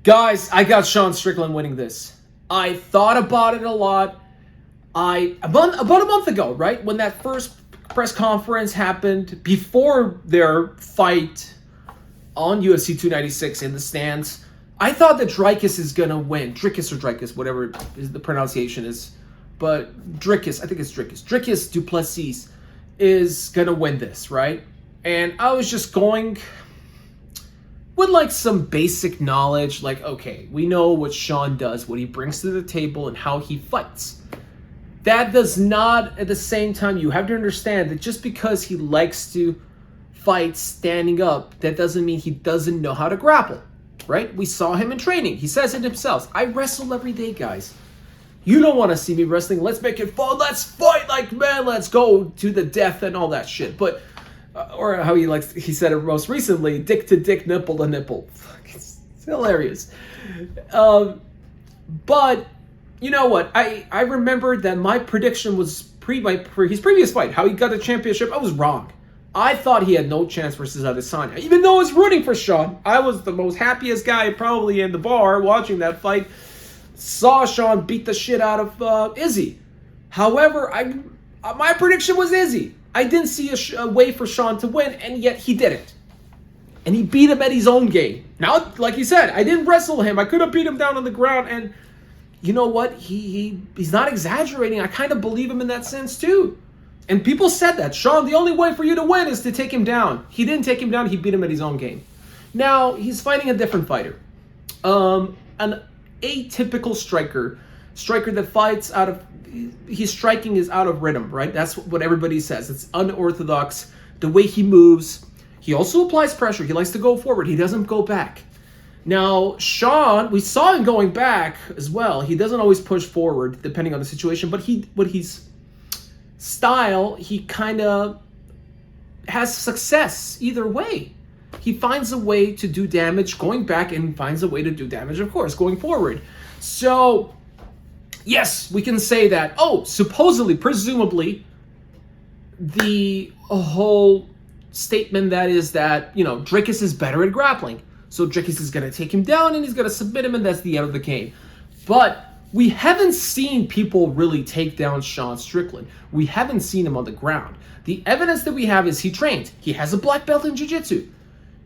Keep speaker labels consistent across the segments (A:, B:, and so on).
A: Guys, I got Sean Strickland winning this. I thought about it a lot. About a month ago, right? When that first press conference happened, before their fight on UFC 296 in the stands, I thought that Dricus is going to win. Dricus or Dricus, whatever the pronunciation is. But Dricus, I think it's Dricus. Dricus Du Plessis is going to win this, right? And I was just going with like some basic knowledge, like, okay, we know what Sean does, what he brings to the table, and how he fights. That does not, at the same time, you have to understand that just because he likes to fight standing up, that doesn't mean he doesn't know how to grapple, right? We saw him in training. He says it himself. I wrestle every day, guys. You don't want to see me wrestling. Let's make it fun. Let's fight like men. Let's go to the death and all that shit. But, or how he said it most recently, dick to dick, nipple to nipple. It's hilarious. But you know what? I remember that my prediction was his previous fight, how he got the championship. I was wrong. I thought he had no chance versus Adesanya. Even though I was rooting for Sean, I was the most happiest guy probably in the bar watching that fight. Saw Sean beat the shit out of Izzy. However, my prediction was Izzy. I didn't see a way for Sean to win, and yet he did it. And he beat him at his own game. Now, like you said, I didn't wrestle him. I could have beat him down on the ground, and you know what? He's not exaggerating. I kind of believe him in that sense too. And people said that. Sean, the only way for you to win is to take him down. He didn't take him down. He beat him at his own game. Now, he's fighting a different fighter. An atypical striker that fights out of, his striking is out of rhythm, right? That's what everybody says. It's unorthodox. The way he moves. He also applies pressure. He likes to go forward. He doesn't go back. Now, Sean, we saw him going back as well. He doesn't always push forward depending on the situation, but his style, he kind of has success either way. He finds a way to do damage going back and finds a way to do damage, of course, going forward. So, yes, we can say that, supposedly, presumably, the whole statement that is that, Dricus is better at grappling. So Dricus is going to take him down and he's going to submit him, and that's the end of the game. But we haven't seen people really take down Sean Strickland. We haven't seen him on the ground. The evidence that we have is he trained. He has a black belt in jiu-jitsu.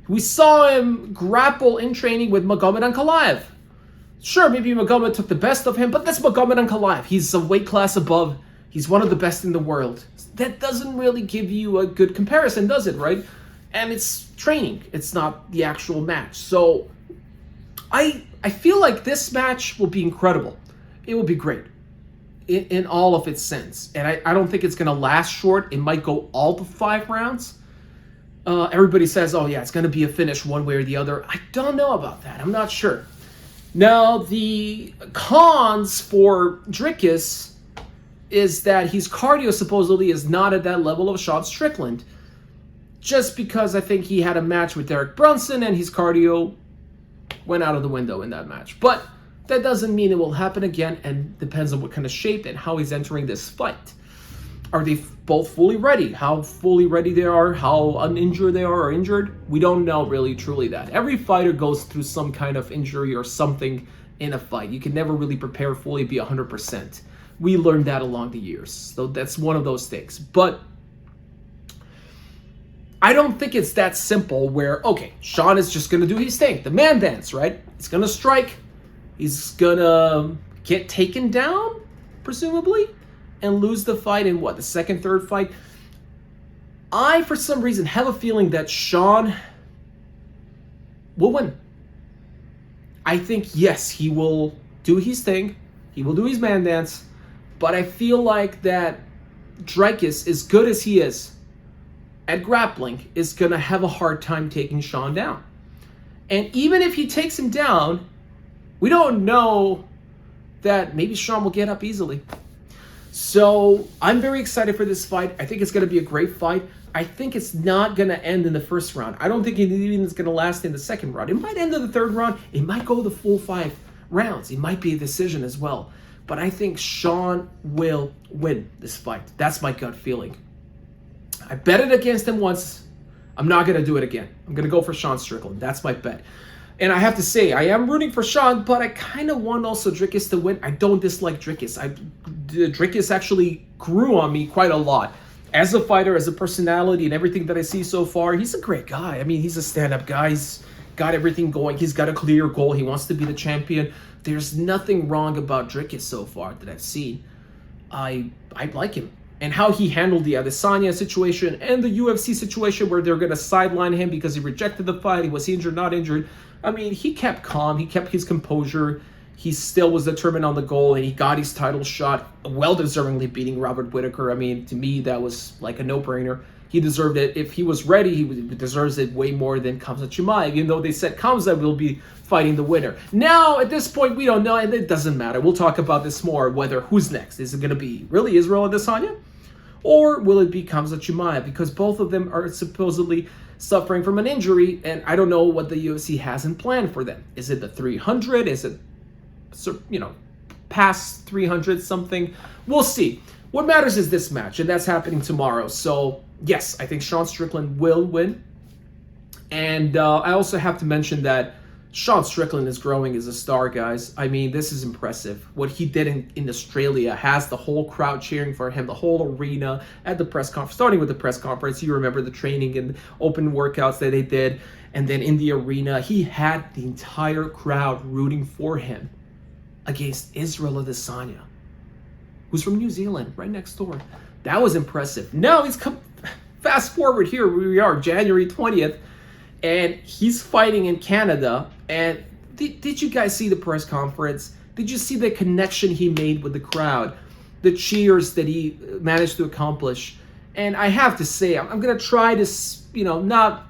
A: We saw him grapple in training with Magomed Ankalaev. Sure, maybe Magomed took the best of him, but that's Magomed Ankalaev. He's a weight class above. He's one of the best in the world. That doesn't really give you a good comparison, does it, right? And it's training. It's not the actual match. So I feel like this match will be incredible. It will be great in all of its sense. And I don't think it's going to last short. It might go all to 5 rounds. Everybody says, oh yeah, it's going to be a finish one way or the other. I don't know about that. I'm not sure. Now, the cons for Dricus is that his cardio supposedly is not at that level of Sean Strickland. Just because I think he had a match with Derek Brunson and his cardio went out of the window in that match. But that doesn't mean it will happen again, and depends on what kind of shape and how he's entering this fight. Are they both fully ready? How fully ready they are, how uninjured they are or injured, we don't know really truly that. Every fighter goes through some kind of injury or something in a fight. You can never really prepare fully, be 100%. We learned that along the years. So that's one of those things. But I don't think it's that simple where, okay, Sean is just going to do his thing. The man dance, right? He's going to strike. He's going to get taken down, presumably, and lose the fight in the second, third fight. I, for some reason, have a feeling that Sean will win. I think, yes, he will do his thing. He will do his man dance. But I feel like that Dricus, as good as he is at grappling, is going to have a hard time taking Sean down. And even if he takes him down, we don't know that maybe Sean will get up easily. So I'm very excited for this fight. I think it's going to be a great fight. I think it's not going to end in the first round. I don't think it even is going to last in the second round. It might end in the third round. It might go the full 5 rounds. It might be a decision as well. But I think Sean will win this fight. That's my gut feeling. I bet it against him once. I'm not going to do it again. I'm going to go for Sean Strickland. That's my bet. And I have to say, I am rooting for Sean, but I kind of want also Dricus to win. I don't dislike Dricus. Dricus actually grew on me quite a lot. As a fighter, as a personality, and everything that I see so far, he's a great guy. I mean, he's a stand-up guy. He's got everything going. He's got a clear goal. He wants to be the champion. There's nothing wrong about Dricus so far that I've seen. I like him. And how he handled the Adesanya situation and the UFC situation where they're going to sideline him because he rejected the fight. He was injured, not injured. I mean, he kept calm. He kept his composure. He still was determined on the goal, and he got his title shot, well-deservingly beating Robert Whittaker. I mean, to me, that was like a no-brainer. He deserved it. If he was ready, he deserves it way more than Khamzat Chimaev, even though they said Khamzat will be fighting the winner. Now, at this point, we don't know, and it doesn't matter. We'll talk about this more, whether who's next. Is it going to be really Israel Adesanya? Or will it be Khamzat Chimaev? Because both of them are supposedly suffering from an injury, and I don't know what the UFC has in plan for them. Is it the 300? Is it, past 300 something? We'll see. What matters is this match, and that's happening tomorrow. So, yes, I think Sean Strickland will win. And I also have to mention that Sean Strickland is growing as a star, guys. I mean, this is impressive. What he did in Australia has the whole crowd cheering for him, the whole arena at the press conference, starting with the press conference. You remember the training and open workouts that they did. And then in the arena, he had the entire crowd rooting for him against Israel Adesanya, who's from New Zealand, right next door. That was impressive. Now he's come, fast forward here, we are, January 20th, and he's fighting in Canada. And did you guys see the press conference? Did you see the connection he made with the crowd? The cheers that he managed to accomplish? And I have to say, I'm going to try to, not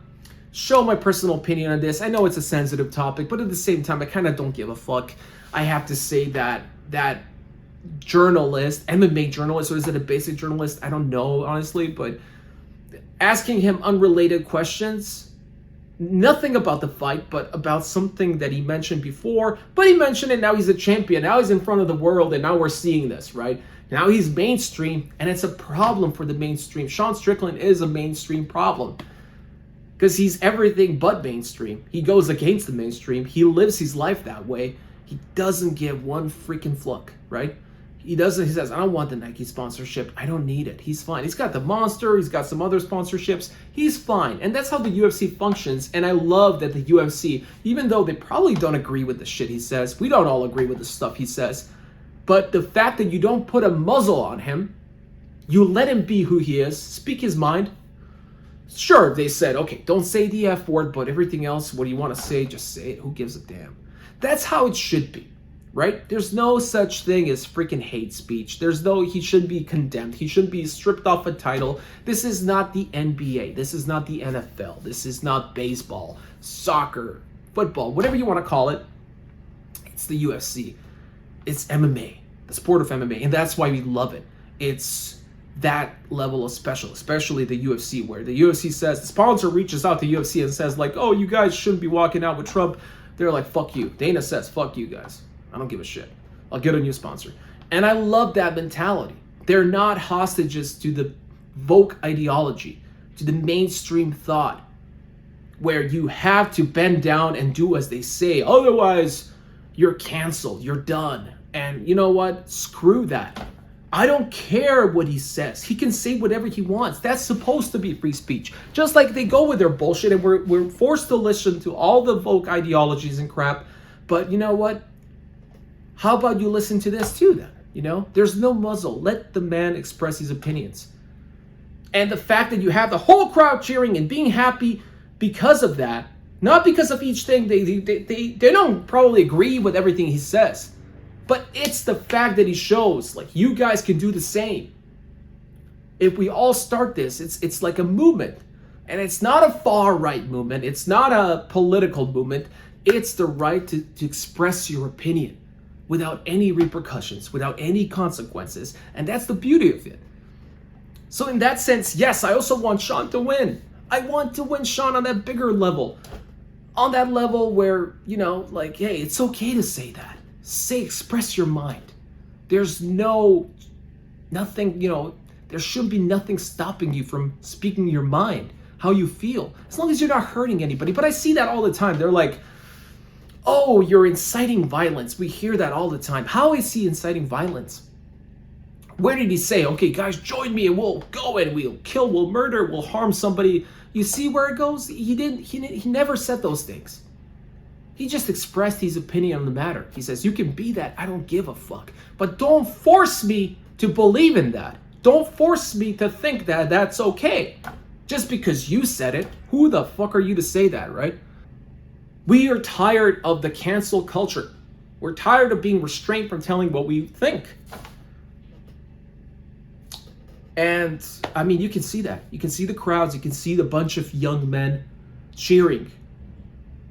A: show my personal opinion on this. I know it's a sensitive topic, but at the same time, I kind of don't give a fuck. I have to say that journalist, MMA journalist, or is it a basic journalist? I don't know, honestly, but asking him unrelated questions, nothing about the fight, but about something that he mentioned before. But he mentioned it, now he's a champion. Now he's in front of the world, and now we're seeing this, right? Now he's mainstream, and it's a problem for the mainstream. Sean Strickland is a mainstream problem because he's everything but mainstream. He goes against the mainstream. He lives his life that way. He doesn't give one freaking fuck, right? He says, I don't want the Nike sponsorship. I don't need it. He's fine. He's got the Monster. He's got some other sponsorships. He's fine. And that's how the UFC functions. And I love that the UFC, even though they probably don't agree with the shit he says, we don't all agree with the stuff he says, but the fact that you don't put a muzzle on him, you let him be who he is, speak his mind. Sure, they said, okay, don't say the F word, but everything else, what do you want to say? Just say it. Who gives a damn? That's how it should be. Right? There's no such thing as freaking hate speech. He shouldn't be condemned. He shouldn't be stripped off a title. This is not the NBA. This is not the NFL. This is not baseball, soccer, football, whatever you want to call it. It's the UFC. It's MMA, the sport of MMA. And that's why we love it. It's that level of special, especially the UFC, where the UFC says, the sponsor reaches out to UFC and says like, oh, you guys shouldn't be walking out with Trump. They're like, fuck you. Dana says, fuck you guys. I don't give a shit. I'll get a new sponsor. And I love that mentality. They're not hostages to the woke ideology, to the mainstream thought, where you have to bend down and do as they say. Otherwise, you're canceled. You're done. And you know what? Screw that. I don't care what he says. He can say whatever he wants. That's supposed to be free speech. Just like they go with their bullshit and we're forced to listen to all the woke ideologies and crap. But you know what? How about you listen to this too then? There's no muzzle. Let the man express his opinions. And the fact that you have the whole crowd cheering and being happy because of that, not because of each thing, they don't probably agree with everything he says. But it's the fact that he shows, like, you guys can do the same. If we all start this, it's like a movement. And it's not a far-right movement. It's not a political movement. It's the right to express your opinion without any repercussions, without any consequences. And that's the beauty of it. So in that sense, yes, I also want Sean to win. I want to win Sean on that bigger level. On that level where, hey, it's okay to say that. Express your mind. There's nothing, there should be nothing stopping you from speaking your mind, how you feel, as long as you're not hurting anybody. But I see that all the time. They're like, Oh, you're inciting violence. We hear that all the time. How is he inciting violence? Where did he say, okay, guys, join me and we'll go and we'll kill, we'll murder, we'll harm somebody? You see where it goes? He never said those things. He just expressed his opinion on the matter. He says, you can be that, I don't give a fuck. But don't force me to believe in that. Don't force me to think that that's okay. Just because you said it, who the fuck are you to say that, right? We are tired of the cancel culture. We're tired of being restrained from telling what we think. And I mean, you can see that. You can see the crowds. You can see the bunch of young men cheering,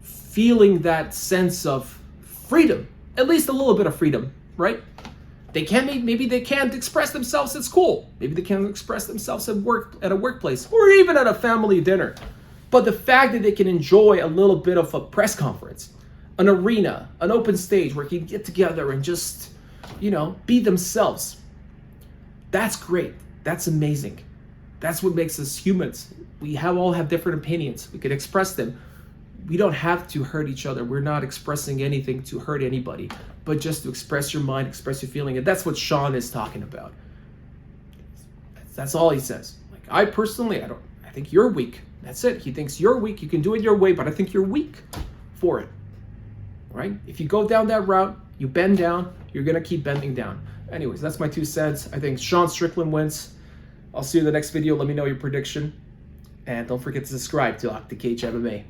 A: feeling that sense of freedom, at least a little bit of freedom, right? They can't, maybe they can't express themselves at school. Maybe they can't express themselves at work, at a workplace, or even at a family dinner. But the fact that they can enjoy a little bit of a press conference, an arena, an open stage where you can get together and just, be themselves. That's great. That's amazing. That's what makes us humans. We all have different opinions. We can express them. We don't have to hurt each other. We're not expressing anything to hurt anybody, but just to express your mind, express your feeling. And that's what Sean is talking about. That's all he says. Like, I personally, I think you're weak. That's it. He thinks you're weak. You can do it your way, but I think you're weak for it. Right? If you go down that route, you bend down, you're going to keep bending down. Anyways, that's my 2 cents. I think Sean Strickland wins. I'll see you in the next video. Let me know your prediction. And don't forget to subscribe to Octacage MMA.